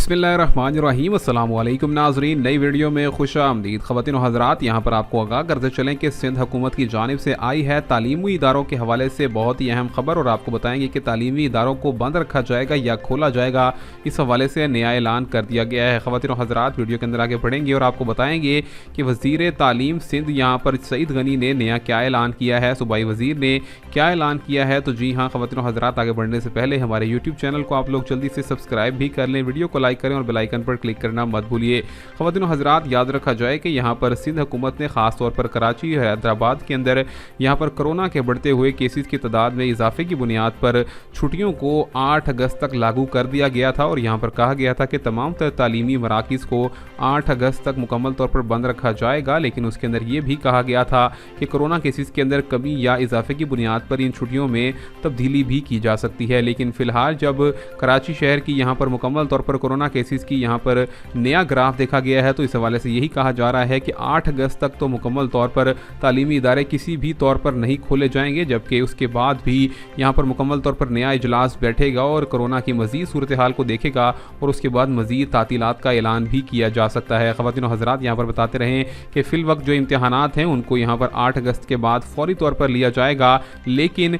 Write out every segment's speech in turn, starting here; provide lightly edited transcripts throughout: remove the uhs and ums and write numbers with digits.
بسم اللہ الرحمن الرحیم۔ السلام علیکم ناظرین، نئی ویڈیو میں خوش آمدید۔ خواتین و حضرات، یہاں پر آپ کو آگاہ کرتے چلیں کہ سندھ حکومت کی جانب سے آئی ہے تعلیمی اداروں کے حوالے سے بہت ہی اہم خبر، اور آپ کو بتائیں گے کہ تعلیمی اداروں کو بند رکھا جائے گا یا کھولا جائے گا، اس حوالے سے نیا اعلان کر دیا گیا ہے۔ خواتین و حضرات، ویڈیو کے اندر آگے بڑھیں گے اور آپ کو بتائیں گے کہ وزیر تعلیم سندھ یہاں پر سعید غنی نے نیا کیا اعلان کیا ہے، صوبائی وزیر نے کیا اعلان کیا ہے۔ تو جی ہاں خواتین و حضرات، آگے بڑھنے سے پہلے ہمارے یوٹیوب چینل کو آپ لوگ جلدی سے سبسکرائب بھی کر لیں، ویڈیو کو لائک کریں اور بیل آئیکن پر کلک کرنا مت بھولیے۔ خواتین و حضرات، یاد رکھا جائے کہ یہاں پر سندھ حکومت نے خاص طور پر کراچی اور حیدرآباد کے اندر یہاں پر کرونا کے بڑھتے ہوئے کیسز کی تعداد میں اضافے کی بنیاد پر چھٹیوں کو 8 اگست تک لاگو کر دیا گیا تھا، اور یہاں پر کہا گیا تھا کہ تمام تعلیمی مراکز کو 8 اگست تک مکمل طور پر بند رکھا جائے گا، لیکن اس کے اندر یہ بھی کہا گیا تھا کہ کرونا کیسز کے اندر کمی یا اضافے کی بنیاد پر ان چھٹیوں میں تبدیلی بھی کی جا سکتی ہے۔ لیکن فی الحال جب کراچی شہر کی یہاں پر مکمل طور پر کرونا کیسز کی یہاں پر نیا گراف دیکھا گیا ہے، تو اس حوالے سے یہی کہا جا رہا ہے کہ 8 اگست تک تو مکمل طور پر تعلیمی ادارے کسی بھی طور پر نہیں کھولے جائیں گے، جبکہ اس کے بعد بھی یہاں پر مکمل طور پر نیا اجلاس بیٹھے گا اور کرونا کی مزید صورتحال کو دیکھے گا، اور اس کے بعد مزید تعطیلات کا اعلان بھی کیا جا سکتا ہے۔ خواتین و حضرات، یہاں پر بتاتے رہیں کہ فی الوقت جو امتحانات ہیں ان کو یہاں پر 8 اگست کے بعد فوری طور پر لیا جائے گا، لیکن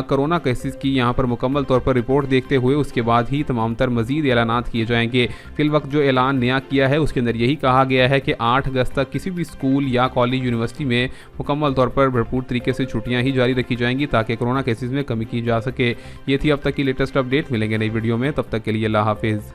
کرونا کیسز کی یہاں پر مکمل طور پر رپورٹ دیکھتے ہوئے اس کے بعد ہی تمام تر مزید اعلانات کیے جائیں گے۔ فی الوقت جو اعلان نیا کیا ہے اس کے اندر یہی کہا گیا ہے کہ 8 اگست تک کسی بھی اسکول یا کالج یونیورسٹی میں مکمل طور پر بھرپور طریقے سے چھٹیاں ہی جاری رکھی جائیں گی تاکہ کورونا کیسز میں کمی کی جا سکے۔ یہ تھی اب تک کی لیٹسٹ اپڈیٹ، ملیں گے نئی ویڈیو میں، تب تک کے لیے اللہ حافظ۔